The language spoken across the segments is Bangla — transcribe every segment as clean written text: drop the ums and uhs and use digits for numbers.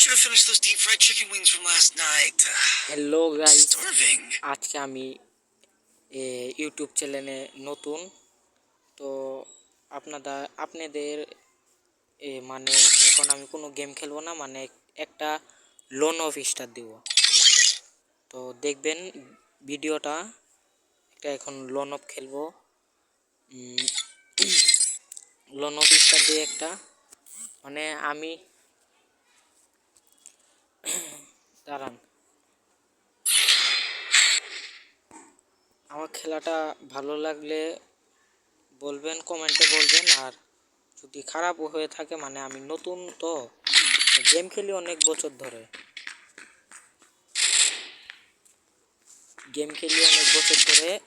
should have finished those deep fried chicken wings from last night. Hello guys, Starving. আজকে আমি ইউটিউব চ্যানেলে নতুন। তো আপনাদের মানে এখন আমি কোনো গেম খেলবো না, মানে একটা লোন অফ স্টার দিব। তো দেখবেন ভিডিওটা, একটা এখন লোন অফ খেলবো। লোন অফ স্টার দিয়ে একটা, মানে আমি দাঁড়ান, আমার খেলাটা ভালো লাগলে বলবেন, কমেন্টে বলবেন। আর যদি খারাপও হয়ে থাকে, মানে আমি নতুন তো গেম খেলি অনেক বছর ধরে,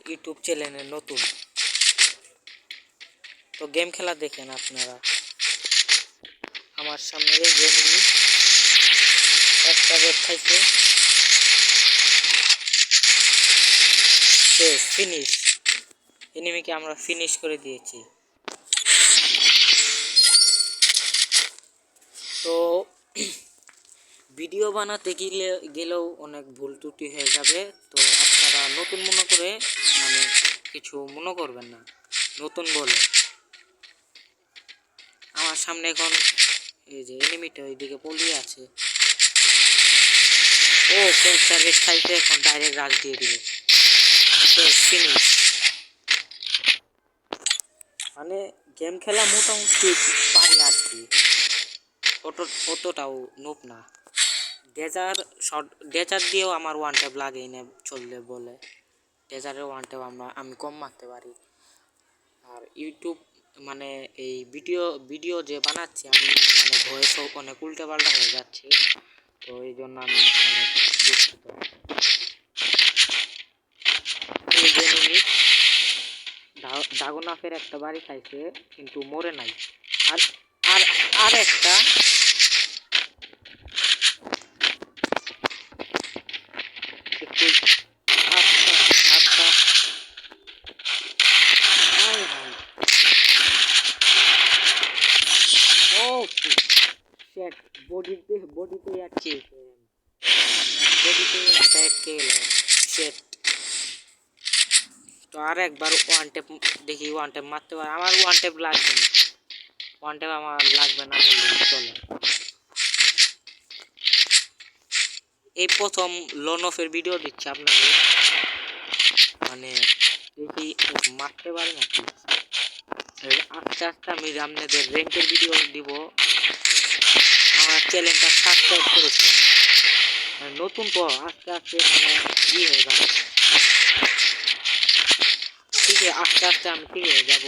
ইউটিউব চ্যানেলে নতুন। তো গেম খেলা দেখেন আপনারা। আমার সামনে এনিমি একটা রেড খাইছে, শেষ, ফিনিশ। এনিমিকে আমরা ফিনিশ করে দিয়েছি। তো ভিডিও বানাতে গেলেও অনেক ভুল ত্রুটি হয়ে যাবে। তো আপনারা নতুন মনে করে মানে কিছু মনে করবেন না, নতুন বলে। আমার সামনে এখন এই যে এনিমিটা ওইদিকে পলিয়ে আছে, ও কয়েকটা রেড খাইতে এখন ডাইরেক্ট রাশ দিয়ে দিবে, ফিনিশ। মানে গেম খেলা মোটামুটি পারি আর কি, অতটাও নোপ না। ডেজার দিয়েও আমার ওয়ান ট্যাপ লাগে না, চললে বলে ডেজারের ওয়ান ট্যাপ আমি কম মারতে পারি। আর ইউটিউব মানে এই ভিডিও যে বানাচ্ছি আমি, মানে ভয়েসও অনেক উল্টাপাল্টা হয়ে যাচ্ছে, তো এই জন্য আমি অনেক দুঃখিত। এই জন্য ড্রাগনাফের একটা বাড়ি খাইছে কিন্তু মরে নাই। আর আর আর একটা একটু হাতটা ও শেট, বডিতে যাচ্ছে, বডিতে অ্যাটাক খেলো শেট। তো আর একবার ওয়ান ট্যাপ দেখি, ওয়ান ট্যাপ মারতে পারে। আমার ওয়ান ট্যাপ লাগবে না, ওয়ান ট্যাপ আমার লাগবে না বললে চলে। এই প্রথম লোন অফের ভিডিও দিচ্ছি আপনাদের, মানে দেখি মারতে পারে নাকি। আস্তে আস্তে আমি আপনাদের র্যাঙ্কের ভিডিও দিব। আমার চ্যানেলটা সাবস্ক্রাইব করেছিলাম, নতুন তো আস্তে আস্তে মানে ই হয়ে যাবে, ঠিক আছে। আস্তে আস্তে আমি ঠিক হয়ে যাব,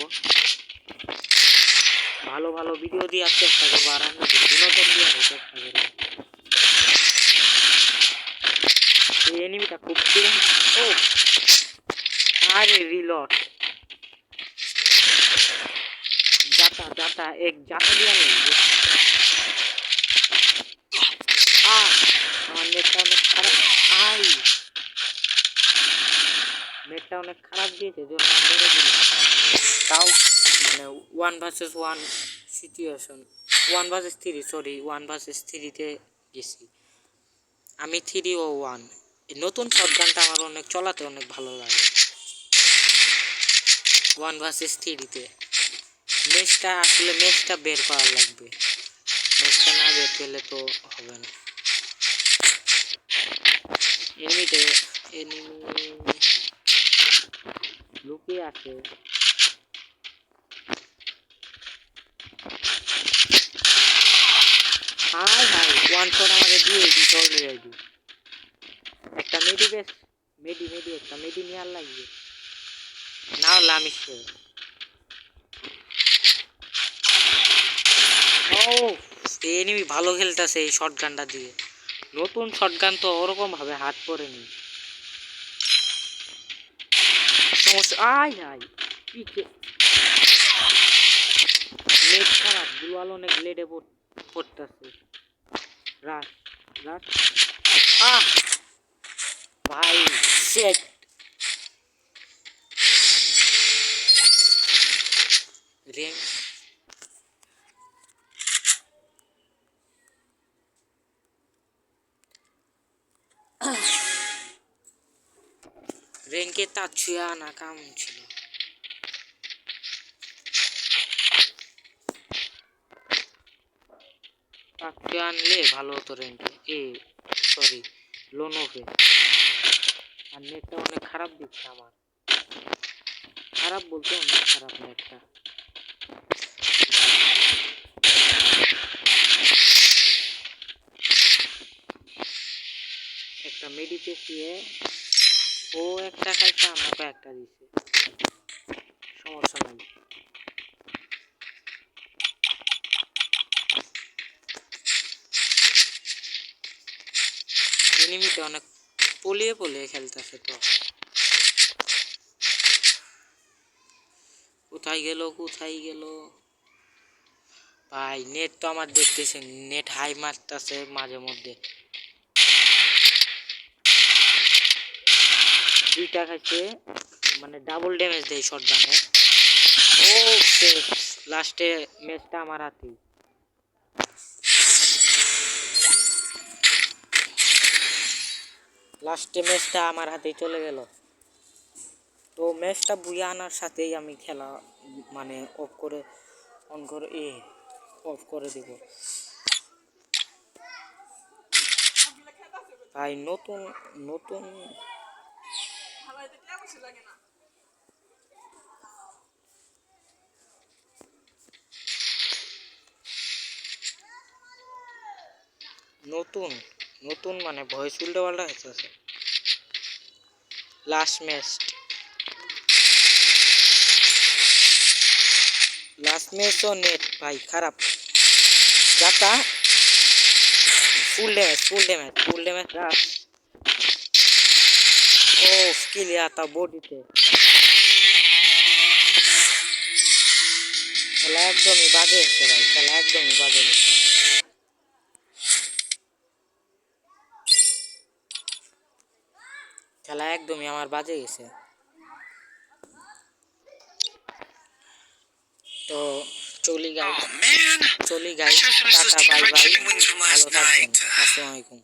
ভালো ভালো ভিডিও দেওয়ার চেষ্টা করবো, আর আমি বিনোদন দেওয়ার চেষ্টা করবো। এই এনিমিটা খুব ও আরে রিলোড जाता एक जाता दिया नहीं नेटটা অনেক খারাপ। নেটটা অনেক খারাপ দিয়েছে, জন্য মেরে দিল। তাও মানে 1 vs 1 situation, 1 vs 3, sorry 1 vs 3-তে গেছি আমি। 3-1 নতুন শটগানটা আমার অনেক চলাতে অনেক ভালো লাগে 1 vs 3-তে। ম্যাচটা বের করা লাগবে, ম্যাচটা না বের করলে তো হবে না। এনিমি লুকিয়ে আছে, হাই ওয়ান শট আমাকে দিয়ে চলে যাইবি। একটা একটা মেডি নিয়ে আর লাগবে না, হলে আমি এনিমি ভালো খেলতেছে এই শটগানটা দিয়ে। নতুন শটগান তো ওরকম ভাবে হাত পড়েনি, নেট খারাপ, দুয়াল অনেক লেডে পড়তেছে। রাশ রাশ ভাই শেট, রেঙ্কে তাছুয়া না কাম ছিল। তাছুয়া আনলে ভালো হতো রেঙ্কে, সরি লোনোভে। আর নেটটা অনেক খারাপ দিচ্ছে আমার, খারাপ বলতে অনেক খারাপ নেটটা। একটা মেডিটেশিয়ে ও একটা খাইছে, আমাকে একটা দিছে, সমস্যা নাই। এনিমিতে অনেক পলিয়ে পলিয়ে খেলতেছে তো। কোথায় গেল কোথায় গেল ভাই? নেট তো আমার দেখতেছেন, নেট হাই মারতেছে মাঝে মধ্যে। দুইটা খাইছে, মানে ডাবল ড্যামেজ দেয় শটগানে। ও শেষ, লাস্টে ম্যাচটা আমার হাতেই। লাস্টে ম্যাচটা আমার হাতেই চলে গেল। তো ম্যাচটা বুইয়া আনার সাথেই আমি খেলা মানে অফ করে অন করে অফ করে দিব ভাই। নতুন নতুন নতুন নতুন মানে ভয়েস উল্টো পাল্টা হচ্ছে। লাস্ট ম্যাচও নেট ভাই খারাপ। যাতা ফুল ড্যামেজ রাশ। ও স্কিল आता বডিতে। খেলা একদমই বাজে হচ্ছে ভাই, খেলা একদমই বাজে হচ্ছে। খেলা একদমই আমার বাজে গেছে। তো চলি গাই, Oh man, চলি I guy, should have finished those tata deep bye fried bye, chicken wings from ভালো last থাকবেন, night. আসসালামু আলাইকুম।